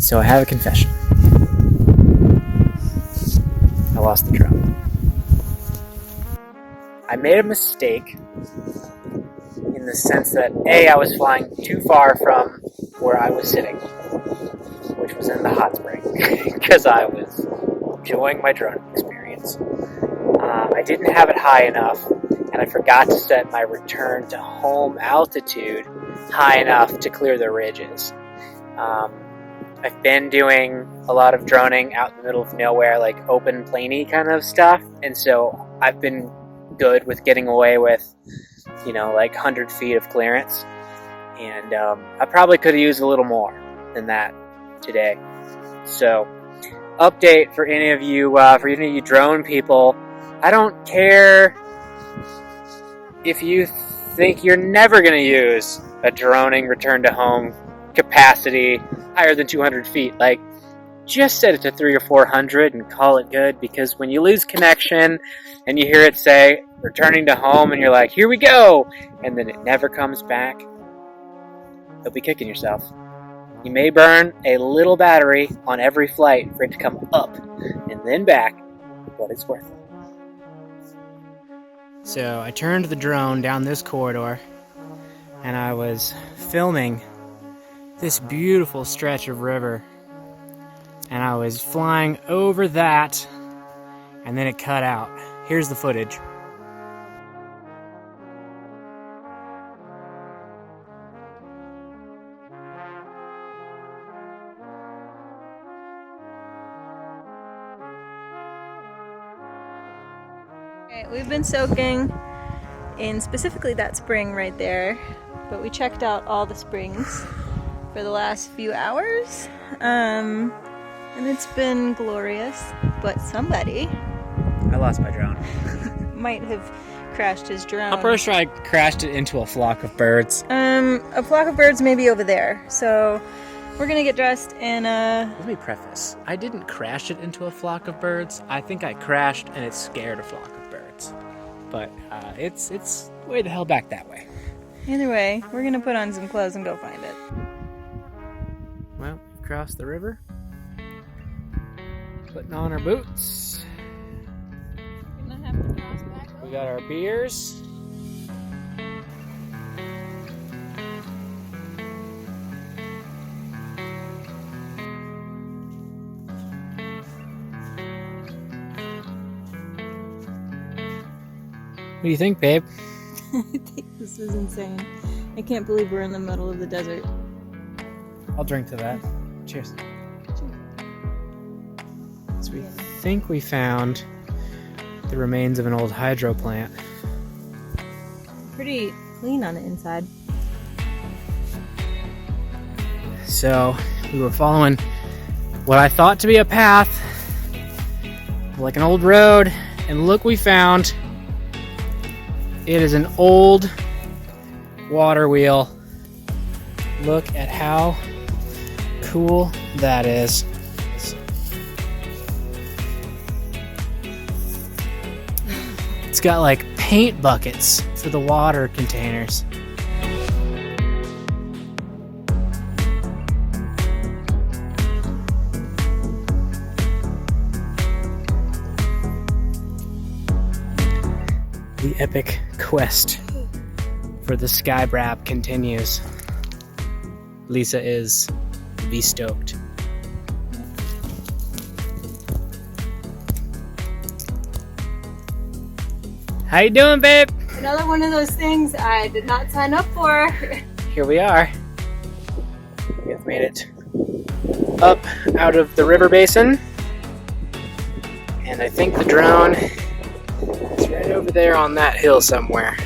So I have a confession. I lost the drone. I made a mistake in the sense that A, I was flying too far from where I was sitting, which was in the hot spring, because I was enjoying my drone experience. I didn't have it high enough, and I forgot to set my return to home altitude high enough to clear the ridges. I've been doing a lot of droning out in the middle of nowhere, like open plainy kind of stuff, and so I've been good with getting away with, like 100 feet of clearance, and I probably could have used a little more than that today. So, update for any of you drone people, I don't care if you think you're never going to use a droning return to home capacity higher than 200 feet. Like, just set it to 300 or 400 and call it good, because when you lose connection and you hear it say returning to home and you're like, here we go, and then it never comes back, you'll be kicking yourself. You may burn a little battery on every flight for it to come up and then back, but it's worth it. So I turned the drone down this corridor and I was filming this beautiful stretch of river, and I was flying over that, and then it cut out. Here's the footage. Alright, we've been soaking in specifically that spring right there, but we checked out all the springs for the last few hours, and it's been glorious, but somebody... I lost my drone. might have crashed his drone. I'm pretty sure I crashed it into a flock of birds. A flock of birds may be over there, so we're gonna get dressed and Let me preface, I didn't crash it into a flock of birds. I think I crashed and it scared a flock of birds. But it's way the hell back that way. Either way, we're gonna put on some clothes and go find it. Well, we've crossed the river. Putting on our boots. Gonna have to cross back over. We got our beers. What do you think, babe? I think this is insane. I can't believe we're in the middle of the desert. I'll drink to that. Cheers. So we think we found the remains of an old hydro plant. Pretty clean on the inside. So we were following what I thought to be a path, like an old road, and look, we found. It is an old water wheel. Look at how cool that is. It's got like paint buckets for the water containers. The epic quest for the Sky Brab continues. Lisa is V-stoked. How you doing, babe? Another one of those things I did not sign up for. Here we are. We have made it up out of the river basin. And I think the drone is right over there on that hill somewhere.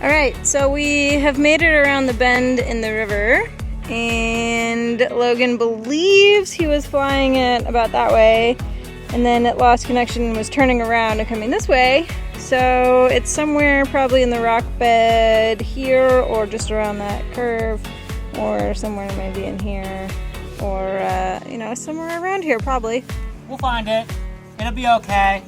Alright, so we have made it around the bend in the river, and Logan believes he was flying it about that way, and then it lost connection and was turning around and coming this way. So it's somewhere probably in the rock bed here, or just around that curve, or somewhere maybe in here, or somewhere around here probably. We'll find it. It'll be okay.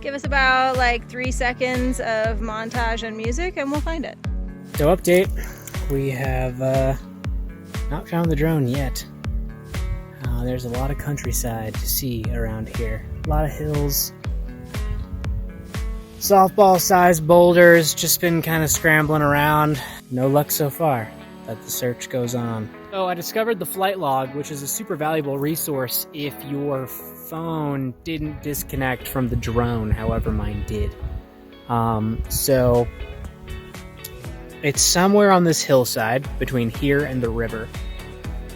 Give us about like 3 seconds of montage and music and we'll find it. So update, we have not found the drone yet. There's a lot of countryside to see around here. A lot of hills. Softball-sized boulders, just been kind of scrambling around. No luck so far, but the search goes on. So I discovered the flight log, which is a super valuable resource if your phone didn't disconnect from the drone, however mine did. So it's somewhere on this hillside between here and the river,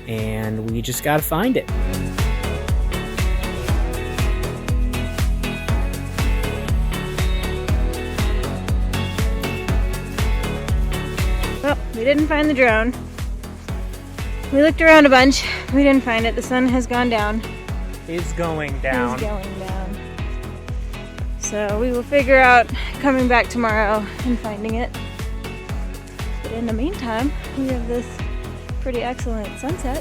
and we just gotta find it. Well, we didn't find the drone. We looked around a bunch. We didn't find it. The sun has gone down. Is going down. Is going down. So we will figure out coming back tomorrow and finding it. But in the meantime, we have this pretty excellent sunset.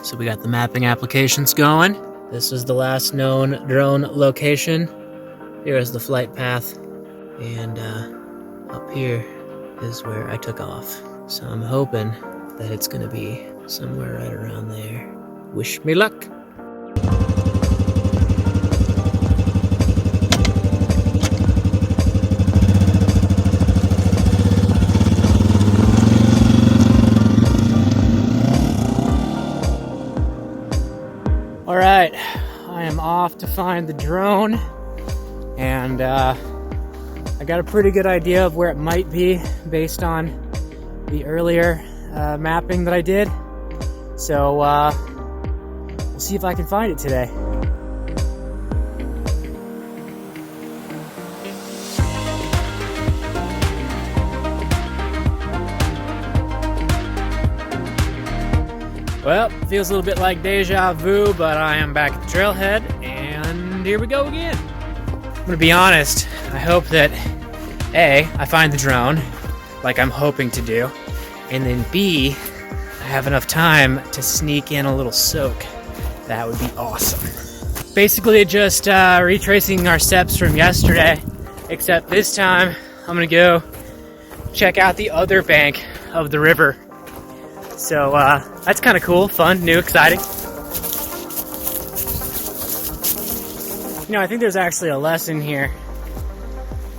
So we got the mapping applications going. This is the last known drone location. Here is the flight path. And up here is where I took off. So I'm hoping that it's gonna be somewhere right around there. Wish me luck. All right, I am off to find the drone, and I got a pretty good idea of where it might be based on the earlier mapping that I did. So we'll see if I can find it today. Well, feels a little bit like deja vu, but I am back at the trailhead, and here we go again. I'm gonna be honest, I hope that A, I find the drone, like I'm hoping to do, and then B, I have enough time to sneak in a little soak. That would be awesome. Basically just retracing our steps from yesterday, except this time I'm gonna go check out the other bank of the river. So that's kind of cool, fun, new, exciting. You know, I think there's actually a lesson here.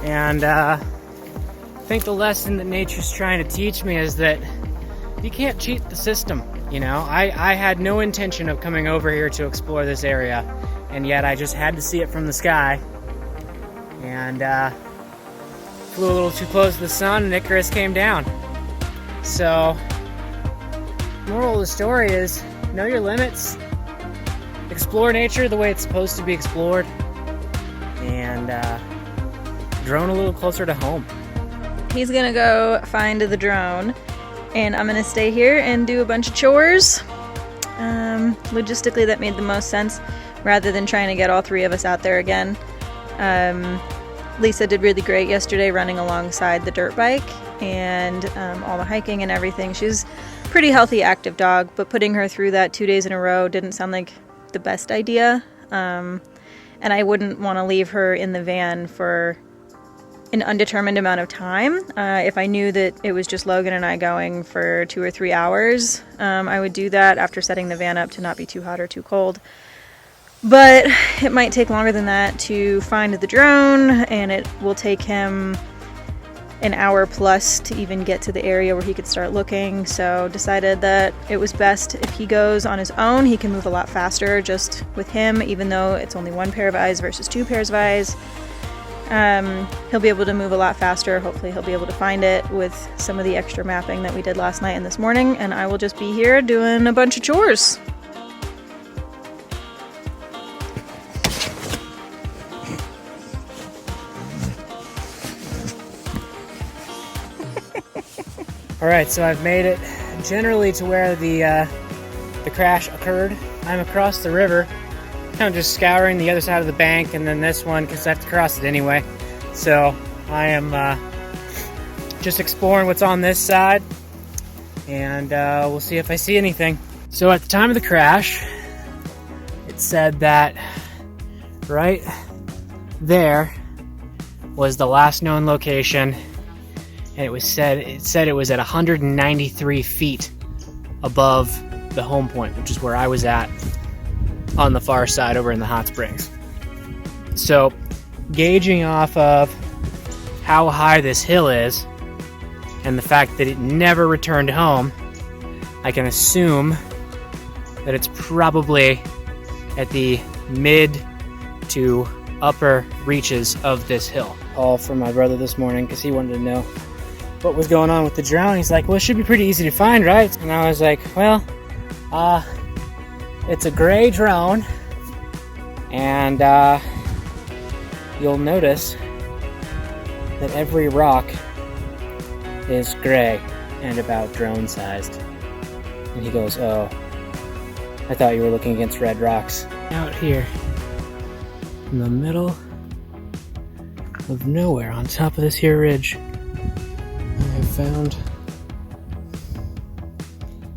And I think the lesson that nature's trying to teach me is that you can't cheat the system. You know, I had no intention of coming over here to explore this area, and yet I just had to see it from the sky. And flew a little too close to the sun, and Icarus came down. So moral of the story is, know your limits, explore nature the way it's supposed to be explored, and drone a little closer to home. He's gonna go find the drone, and I'm gonna stay here and do a bunch of chores. Logistically, that made the most sense, rather than trying to get all three of us out there again. Lisa did really great yesterday running alongside the dirt bike, and all the hiking and everything. She's pretty healthy, active dog, but putting her through that 2 days in a row didn't sound like the best idea. And I wouldn't want to leave her in the van for an undetermined amount of time. If I knew that it was just Logan and I going for 2 or 3 hours, I would do that after setting the van up to not be too hot or too cold. But it might take longer than that to find the drone, and it will take him an hour plus to even get to the area where he could start looking. So decided that it was best if he goes on his own. He can move a lot faster just with him, even though it's only 1 pair of eyes versus 2 pairs of eyes. He'll be able to move a lot faster. Hopefully he'll be able to find it with some of the extra mapping that we did last night and this morning, and I will just be here doing a bunch of chores. Alright, so I've made it generally to where the crash occurred. I'm across the river, kind of just scouring the other side of the bank, and then this one, because I have to cross it anyway. So I am just exploring what's on this side, and we'll see if I see anything. So at the time of the crash, it it said that right there was the last known location, and it said it was at 193 feet above the home point, which is where I was at on the far side over in the hot springs. So gauging off of how high this hill is and the fact that it never returned home, I can assume that it's probably at the mid to upper reaches of this hill. Call from my brother this morning because he wanted to know what was going on with the drone. He's like, well, it should be pretty easy to find, right? And I was like, well, it's a gray drone, and you'll notice that every rock is gray and about drone sized. And he goes, oh, I thought you were looking against red rocks. Out here in the middle of nowhere on top of this here ridge, I have found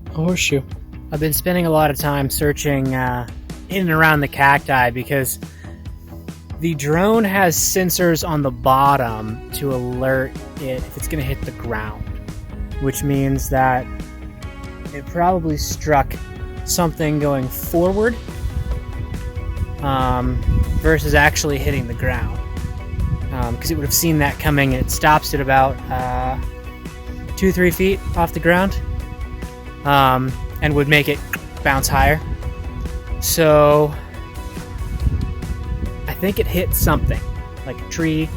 a horseshoe. I've been spending a lot of time searching in and around the cacti because the drone has sensors on the bottom to alert it if it's going to hit the ground, which means that it probably struck something going forward versus actually hitting the ground, because it would have seen that coming, and it stops at about 2-3 feet off the ground, and would make it bounce higher. So I think it hit something like a tree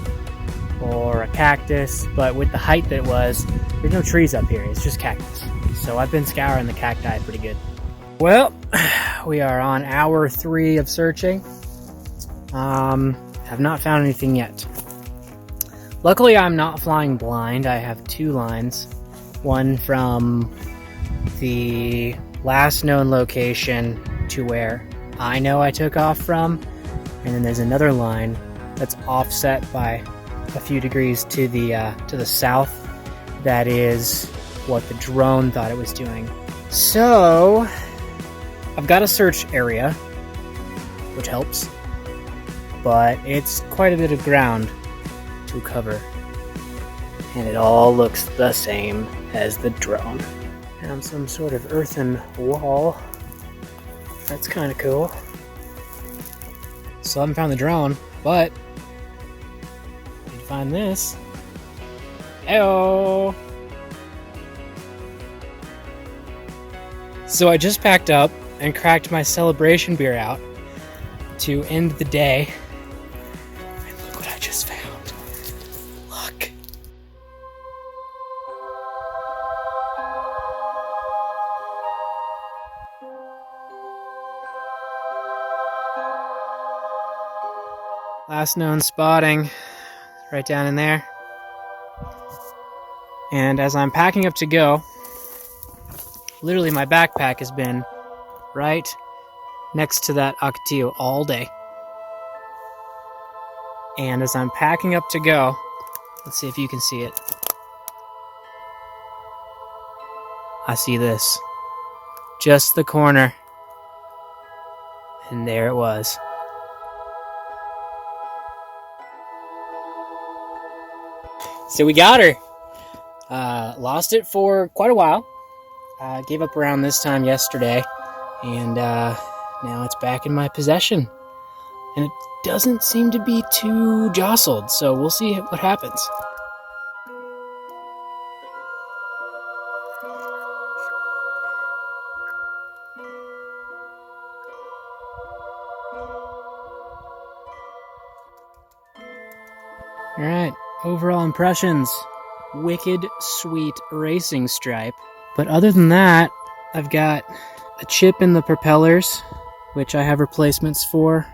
or a cactus, but with the height that it was, there's no trees up here, it's just cactus. So I've been scouring the cacti pretty good. Well, we are on hour 3 of searching. Have not found anything yet. Luckily, I'm not flying blind. I have 2 lines. One from the last known location to where I know I took off from, and then there's another line that's offset by a few degrees to the south. That is what the drone thought it was doing. So I've got a search area, which helps, but it's quite a bit of ground to cover, and it all looks the same as the drone. And some sort of earthen wall. That's kind of cool. Still haven't found the drone, but I did find this. Heyo! So I just packed up and cracked my celebration beer out to end the day. And look what I just found. Look. Last known spotting, right down in there. And as I'm packing up to go, literally my backpack has been right next to that Ocotillo all day. And as I'm packing up to go, let's see if you can see it. I see this. Just the corner. And there it was. So we got her. Lost it for quite a while. Gave up around this time yesterday, and now it's back in my possession. And it doesn't seem to be too jostled, so we'll see what happens. Alright, overall impressions. Wicked sweet racing stripe. But other than that, I've got a chip in the propellers, which I have replacements for.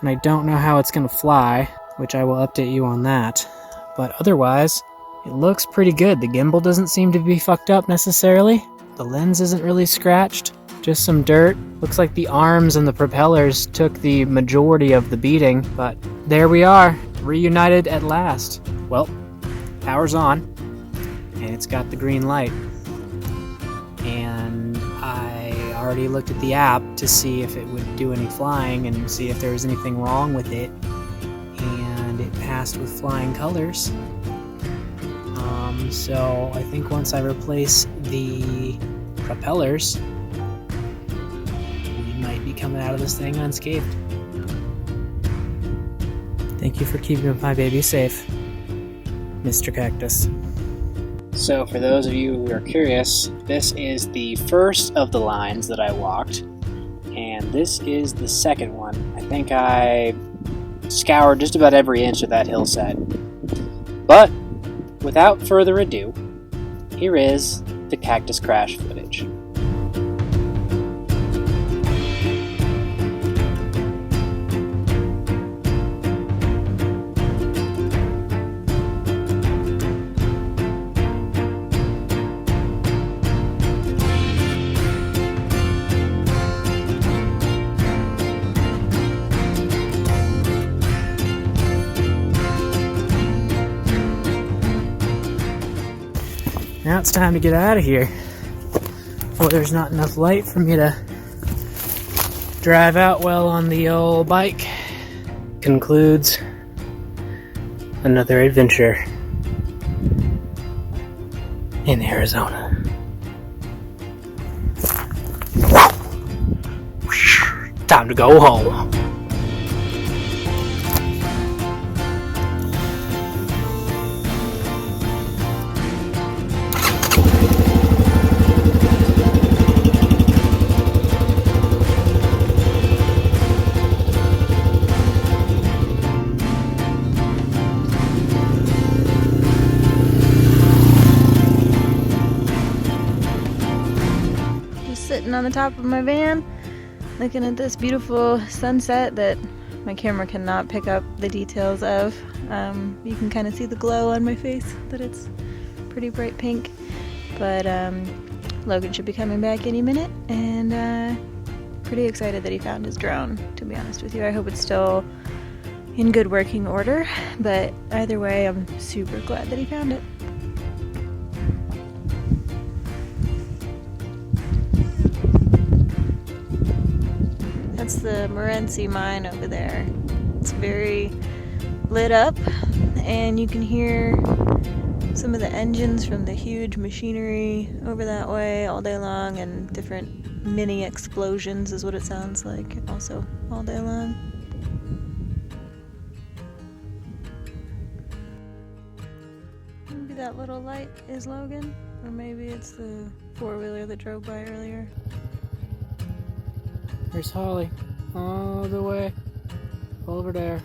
And I don't know how it's going to fly, which I will update you on that. But otherwise, it looks pretty good. The gimbal doesn't seem to be fucked up necessarily. The lens isn't really scratched, just some dirt. Looks like the arms and the propellers took the majority of the beating, but there we are, reunited at last. Well, power's on, and it's got the green light. And I already looked at the app to see if it would do any flying and see if there was anything wrong with it, and it passed with flying colors. So I think once I replace the propellers, we might be coming out of this thing unscathed. Thank you for keeping my baby safe, Mr. Cactus. So for those of you who are curious, this is the first of the lines that I walked, and this is the second one. I think I scoured just about every inch of that hillside. But without further ado, here is the cactus crash footage. Now it's time to get out of here, or there's not enough light for me to drive out well on the old bike. Concludes another adventure in Arizona. Time to go home. Sitting on the top of my van looking at this beautiful sunset that my camera cannot pick up the details of. You can kind of see the glow on my face, that it's pretty bright pink, but Logan should be coming back any minute, and pretty excited that he found his drone, to be honest with you. I hope it's still in good working order, but either way I'm super glad that he found it. That's the Morenci mine over there. It's very lit up, and you can hear some of the engines from the huge machinery over that way all day long, and different mini explosions is what it sounds like also all day long. Maybe that little light is Logan, or maybe it's the four-wheeler that drove by earlier. There's Holly, all the way over there.